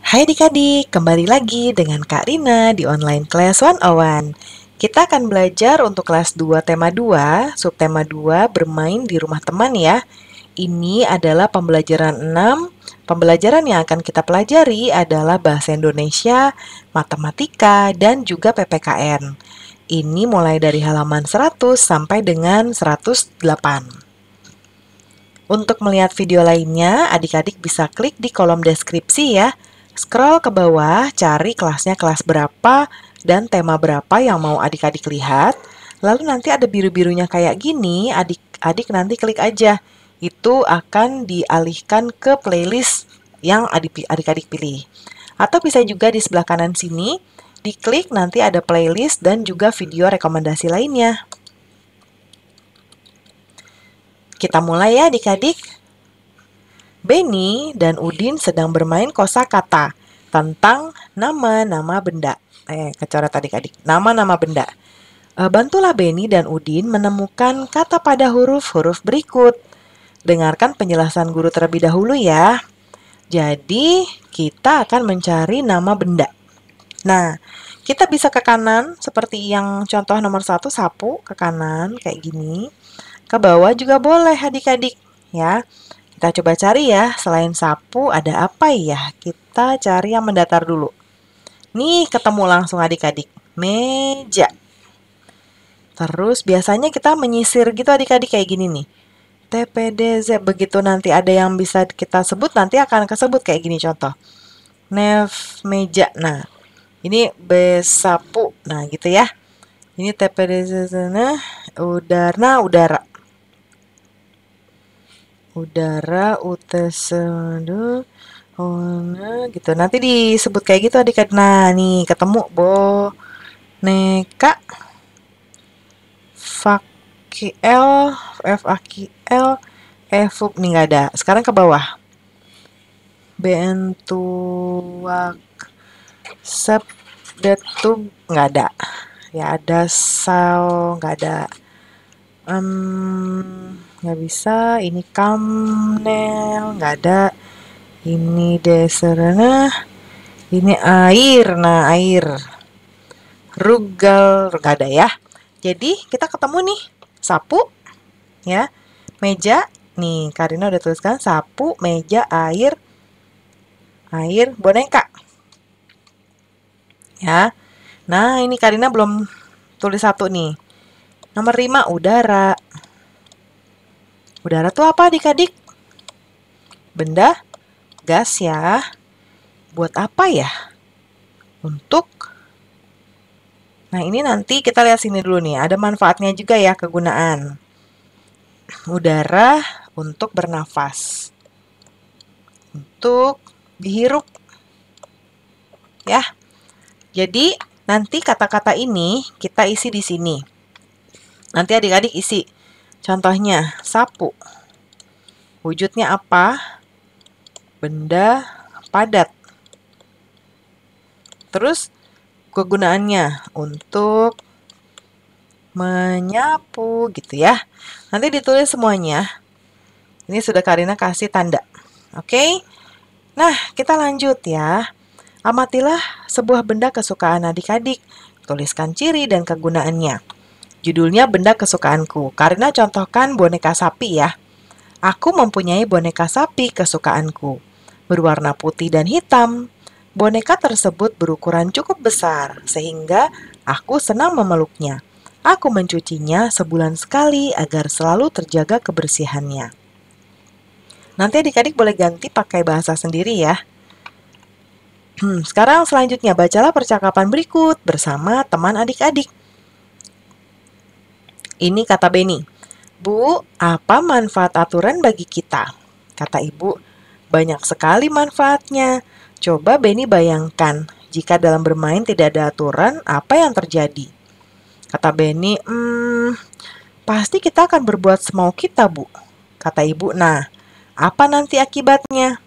Hai adik-adik, kembali lagi dengan Kak Rina di Online Class 101. Kita akan belajar untuk kelas 2 tema 2, subtema 2 bermain di rumah teman ya. Ini adalah pembelajaran 6. Pembelajaran yang akan kita pelajari adalah bahasa Indonesia, matematika, dan juga PPKN. Ini mulai dari halaman 100 sampai dengan 108. Untuk melihat video lainnya, adik-adik bisa klik di kolom deskripsi ya. Scroll ke bawah, cari kelasnya kelas berapa dan tema berapa yang mau adik-adik lihat. Lalu nanti ada biru-birunya kayak gini, adik-adik nanti klik aja. Itu akan dialihkan ke playlist yang adik-adik pilih. Atau bisa juga di sebelah kanan sini, diklik nanti ada playlist dan juga video rekomendasi lainnya. Kita mulai ya adik-adik. Benny dan Udin sedang bermain kosakata tentang nama-nama benda. Kecoret adik-adik. Nama-nama benda. Bantulah Benny dan Udin menemukan kata pada huruf-huruf berikut. Dengarkan penjelasan guru terlebih dahulu ya. Jadi, kita akan mencari nama benda. Nah, kita bisa ke kanan seperti yang contoh nomor 1, sapu ke kanan kayak gini. Ke bawah juga boleh adik-adik ya. Kita coba cari ya, selain sapu ada apa ya? Kita cari yang mendatar dulu. Nih ketemu langsung adik-adik, meja. Terus biasanya kita menyisir gitu adik-adik kayak gini nih. TPDZ, begitu nanti ada yang bisa kita sebut nanti akan kesebut kayak gini contoh. Meja, nah ini besapu, nah gitu ya. Ini TPDZ, nah udara. Udara, UTS, gitu. Nanti disebut kayak gitu adik-adik. Nah, nih ketemu boneka, FAQL, FAQL, EFUB nih nggak ada. Sekarang ke bawah. Bentuak, Sepdetub nggak ada. Ya ada sao nggak ada. Nggak bisa. Ini kamnel nggak ada. Ini deserna. Ini air. Nah, air. Rugal nggak ada ya. Jadi kita ketemu nih sapu ya, meja. Nih Karina udah tuliskan sapu, meja, air, boneka. Ya. Nah, ini Karina belum tulis satu nih. Nomor 5, udara. Udara tuh apa adik-adik? Benda gas ya. Buat apa ya? Untuk. Nah, ini nanti kita lihat sini dulu nih. Ada manfaatnya juga ya, kegunaan. Udara untuk bernafas. Untuk dihirup. Ya. Jadi, nanti kata-kata ini kita isi di sini. Nanti adik-adik isi. Contohnya, sapu. Wujudnya apa? Benda padat. Terus, kegunaannya untuk menyapu gitu ya. Nanti ditulis semuanya. Ini sudah Karina kasih tanda. Oke? Nah, kita lanjut ya. Amatilah sebuah benda kesukaan adik-adik. Tuliskan ciri dan kegunaannya. Judulnya benda kesukaanku. Karina contohkan boneka sapi ya. Aku mempunyai boneka sapi kesukaanku. Berwarna putih dan hitam. Boneka tersebut berukuran cukup besar, sehingga aku senang memeluknya. Aku mencucinya sebulan sekali agar selalu terjaga kebersihannya. Nanti adik-adik boleh ganti pakai bahasa sendiri ya. Sekarang selanjutnya bacalah percakapan berikut bersama teman adik-adik. Ini kata Benny. Bu, apa manfaat aturan bagi kita? Kata ibu, banyak sekali manfaatnya. Coba Benny bayangkan, jika dalam bermain tidak ada aturan, apa yang terjadi? Kata Benny, pasti kita akan berbuat semau kita, Bu. Kata ibu, nah, apa nanti akibatnya?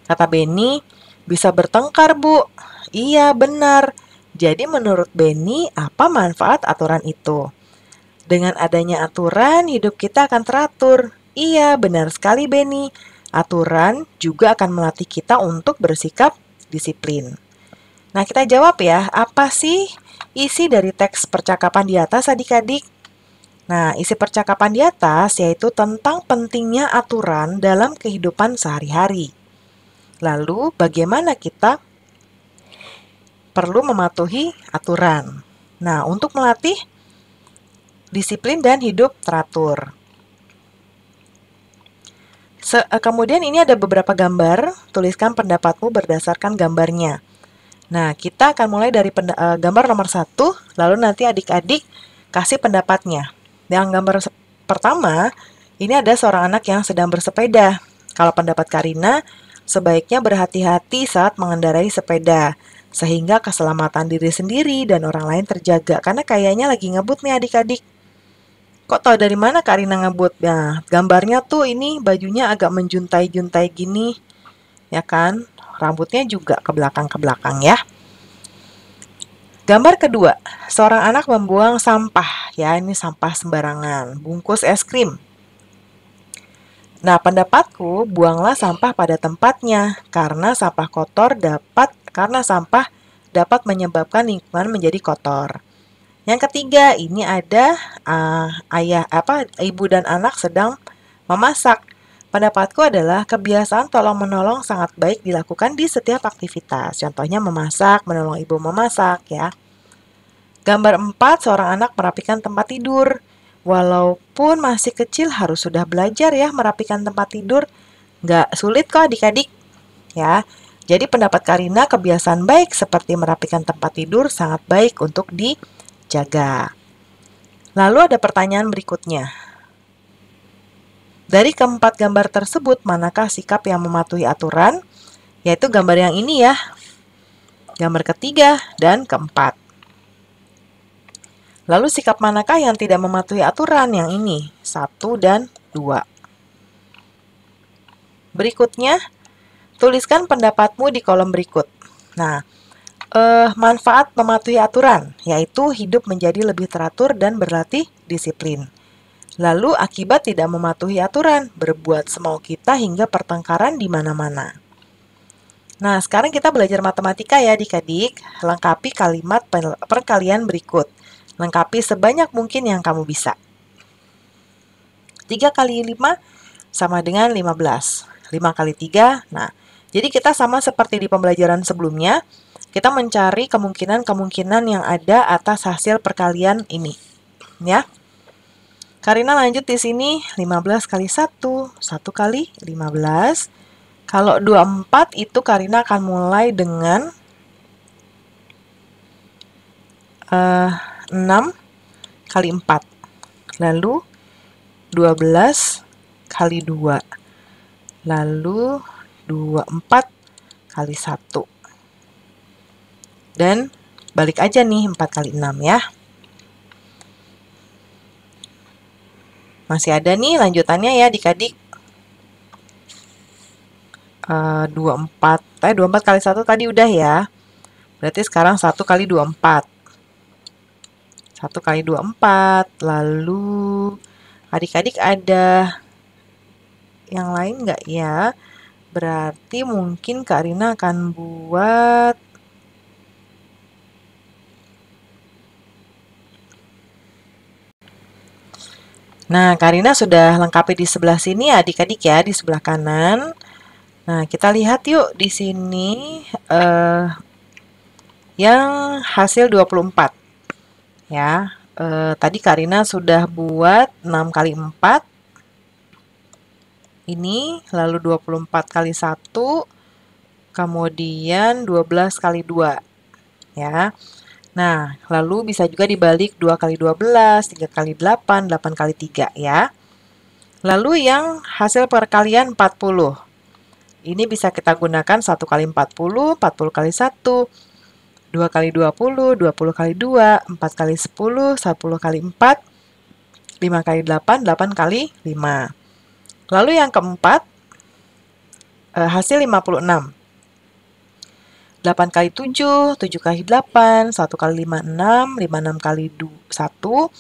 Kata Benny, bisa bertengkar, Bu. Iya, benar. Jadi menurut Benny, apa manfaat aturan itu? Dengan adanya aturan, hidup kita akan teratur. Iya, benar sekali Benny. aturan juga akan melatih kita untuk bersikap disiplin. Nah, kita jawab ya, apa sih isi dari teks percakapan di atas adik-adik? Nah, isi percakapan di atas yaitu tentang pentingnya aturan dalam kehidupan sehari-hari. Lalu, bagaimana kita perlu mematuhi aturan? Nah, untuk melatih disiplin dan hidup teratur. Kemudian ini ada beberapa gambar, tuliskan pendapatmu berdasarkan gambarnya. Nah, kita akan mulai dari gambar nomor 1, lalu nanti adik-adik kasih pendapatnya. Yang gambar pertama, ini ada seorang anak yang sedang bersepeda. Kalau pendapat Karina, sebaiknya berhati-hati saat mengendarai sepeda, sehingga keselamatan diri sendiri dan orang lain terjaga. Karena kayaknya lagi ngebut nih adik-adik. Kok tahu dari mana Karina ngebut? Nah, gambarnya tuh ini bajunya agak menjuntai-juntai gini, ya kan? Rambutnya juga ke belakang ya. Gambar kedua, seorang anak membuang sampah, ya ini sampah sembarangan, bungkus es krim. Nah, pendapatku, buanglah sampah pada tempatnya, karena sampah dapat menyebabkan lingkungan menjadi kotor. Yang ketiga, ini ada ibu dan anak sedang memasak. Pendapatku adalah kebiasaan tolong-menolong sangat baik dilakukan di setiap aktivitas. Contohnya memasak, menolong ibu memasak ya. Gambar 4, seorang anak merapikan tempat tidur. Walaupun masih kecil harus sudah belajar ya merapikan tempat tidur. Nggak sulit kok adik-adik ya. Jadi pendapat Karina, kebiasaan baik seperti merapikan tempat tidur sangat baik untuk dijaga. Lalu ada pertanyaan berikutnya. Dari keempat gambar tersebut, manakah sikap yang mematuhi aturan? Yaitu gambar yang ini ya. Gambar ketiga dan keempat. Lalu sikap manakah yang tidak mematuhi aturan? Yang ini, 1 dan 2. Berikutnya, tuliskan pendapatmu di kolom berikut. Nah, manfaat mematuhi aturan, yaitu hidup menjadi lebih teratur dan berlatih disiplin. Lalu akibat tidak mematuhi aturan, berbuat semau kita hingga pertengkaran di mana-mana. Nah, sekarang kita belajar matematika ya adik-adik. Lengkapi kalimat perkalian berikut. Lengkapi sebanyak mungkin yang kamu bisa. 3 kali 5 sama dengan 15. 5 kali 3, nah, jadi kita sama seperti di pembelajaran sebelumnya, kita mencari kemungkinan-kemungkinan yang ada atas hasil perkalian ini. Ya. Karina lanjut di sini, 15 kali 1, 1 kali 15. Kalau 24 itu Karina akan mulai dengan 6 kali 4. Lalu 12 kali 2. Lalu 24 kali 1. Dan balik aja nih 4 kali 6 ya. Masih ada nih lanjutannya ya adik-adik. 24 kali 1 tadi udah ya. Berarti sekarang 1 kali 24. 1 kali 24. Lalu adik-adik ada yang lain nggak ya? Berarti mungkin Kak Rina akan buat Nah, Karina sudah lengkapi di sebelah sini adik-adik ya, di sebelah kanan. Nah, kita lihat yuk di sini yang hasil 24. Ya, tadi Karina sudah buat 6 kali 4. Ini, lalu 24 kali 1, kemudian 12 kali 2. Ya. Nah, lalu bisa juga dibalik 2 kali 12, 3 kali 8, 8 kali 3 ya. Lalu yang hasil perkalian 40. Ini bisa kita gunakan 1 kali 40, 40 kali 1, 2 kali 20, 20 kali 2, 4 kali 10, 10 kali 4, 5 kali 8, 8 kali 5. Lalu yang keempat, hasil 56. 8 kali 7, 7 kali 8, 1 kali 5, 6, 56 kali 1,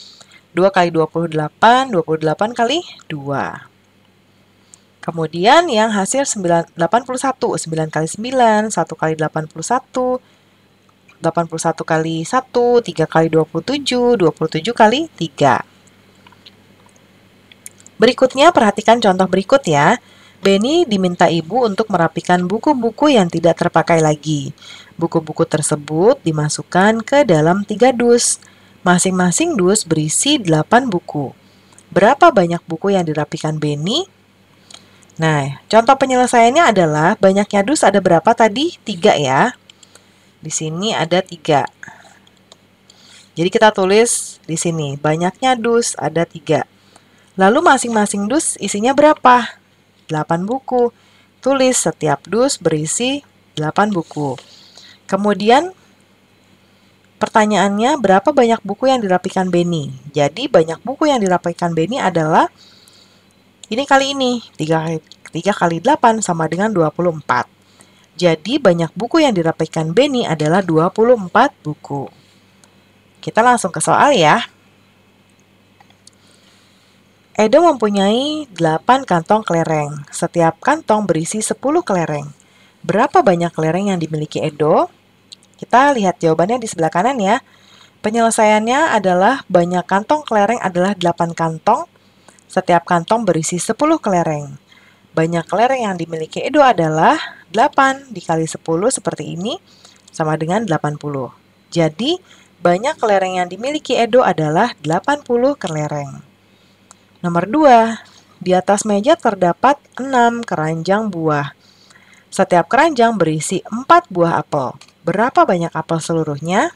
2 kali 28, 28 kali 2. Kemudian yang hasil 81, 9 kali 9, 1 kali 81, 81 kali 1, 3 kali 27, 27 kali 3. Berikutnya perhatikan contoh berikut ya. Benny diminta ibu untuk merapikan buku-buku yang tidak terpakai lagi. Buku-buku tersebut dimasukkan ke dalam 3 dus. Masing-masing dus berisi 8 buku. Berapa banyak buku yang dirapikan Benny? Nah, contoh penyelesaiannya adalah banyaknya dus ada berapa tadi? 3 ya. Di sini ada 3. Jadi kita tulis di sini, banyaknya dus ada 3. Lalu masing-masing dus isinya berapa? 8 buku. Tulis setiap dus berisi 8 buku. Kemudian pertanyaannya, berapa banyak buku yang dirapikan Benny? Jadi banyak buku yang dirapikan Benny adalah ini kali ini, 3 kali 8 sama dengan 24. Jadi banyak buku yang dirapikan Benny adalah 24 buku. Kita langsung ke soal ya. Edo mempunyai 8 kantong kelereng. Setiap kantong berisi 10 kelereng. Berapa banyak kelereng yang dimiliki Edo? Kita lihat jawabannya di sebelah kanan ya. Penyelesaiannya adalah banyak kantong kelereng adalah 8 kantong. Setiap kantong berisi 10 kelereng. Banyak kelereng yang dimiliki Edo adalah 8 dikali 10 seperti ini sama dengan 80. Jadi, banyak kelereng yang dimiliki Edo adalah 80 kelereng. Nomor 2, di atas meja terdapat 6 keranjang buah. Setiap keranjang berisi 4 buah apel. Berapa banyak apel seluruhnya?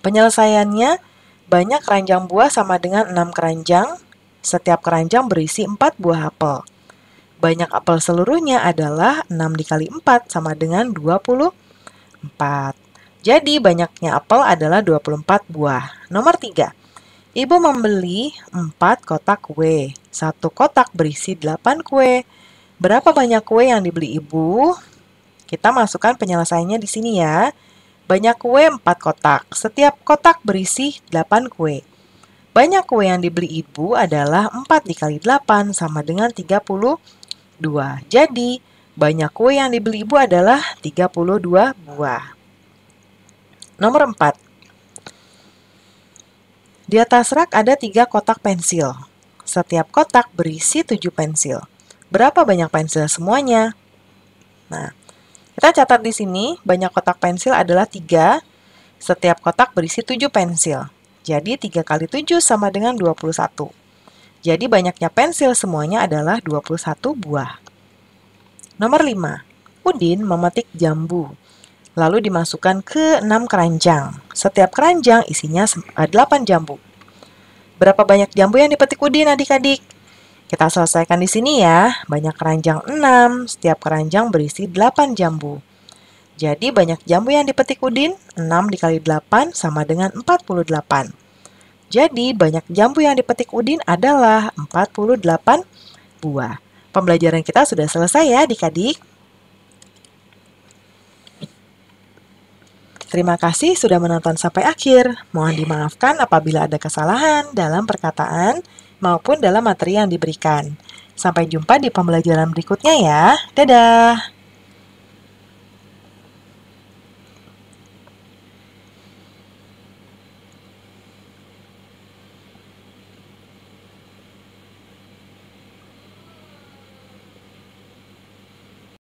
Penyelesaiannya, banyak keranjang buah sama dengan 6 keranjang. Setiap keranjang berisi 4 buah apel. Banyak apel seluruhnya adalah 6 dikali 4 sama dengan 24. Jadi banyaknya apel adalah 24 buah. Nomor 3. Ibu membeli 4 kotak kue. 1 kotak berisi 8 kue. Berapa banyak kue yang dibeli ibu? Kita masukkan penyelesaiannya di sini ya. Banyak kue 4 kotak. Setiap kotak berisi 8 kue. Banyak kue yang dibeli ibu adalah 4 dikali 8 sama dengan 32. Jadi, banyak kue yang dibeli ibu adalah 32 buah. Nomor 4. Di atas rak ada 3 kotak pensil. Setiap kotak berisi 7 pensil. Berapa banyak pensil semuanya? Nah, kita catat di sini, banyak kotak pensil adalah 3. Setiap kotak berisi 7 pensil. Jadi 3 kali 7 sama dengan 21. Jadi banyaknya pensil semuanya adalah 21 buah. Nomor 5. Udin memetik jambu. Lalu dimasukkan ke 6 keranjang. Setiap keranjang isinya 8 jambu. Berapa banyak jambu yang dipetik Udin adik-adik? Kita selesaikan di sini ya. Banyak keranjang 6, setiap keranjang berisi 8 jambu. Jadi banyak jambu yang dipetik Udin, 6 dikali 8 sama dengan 48. Jadi banyak jambu yang dipetik Udin adalah 48 buah. Pembelajaran kita sudah selesai ya adik-adik. Terima kasih sudah menonton sampai akhir. Mohon dimaafkan apabila ada kesalahan dalam perkataan maupun dalam materi yang diberikan. Sampai jumpa di pembelajaran berikutnya ya. Dadah!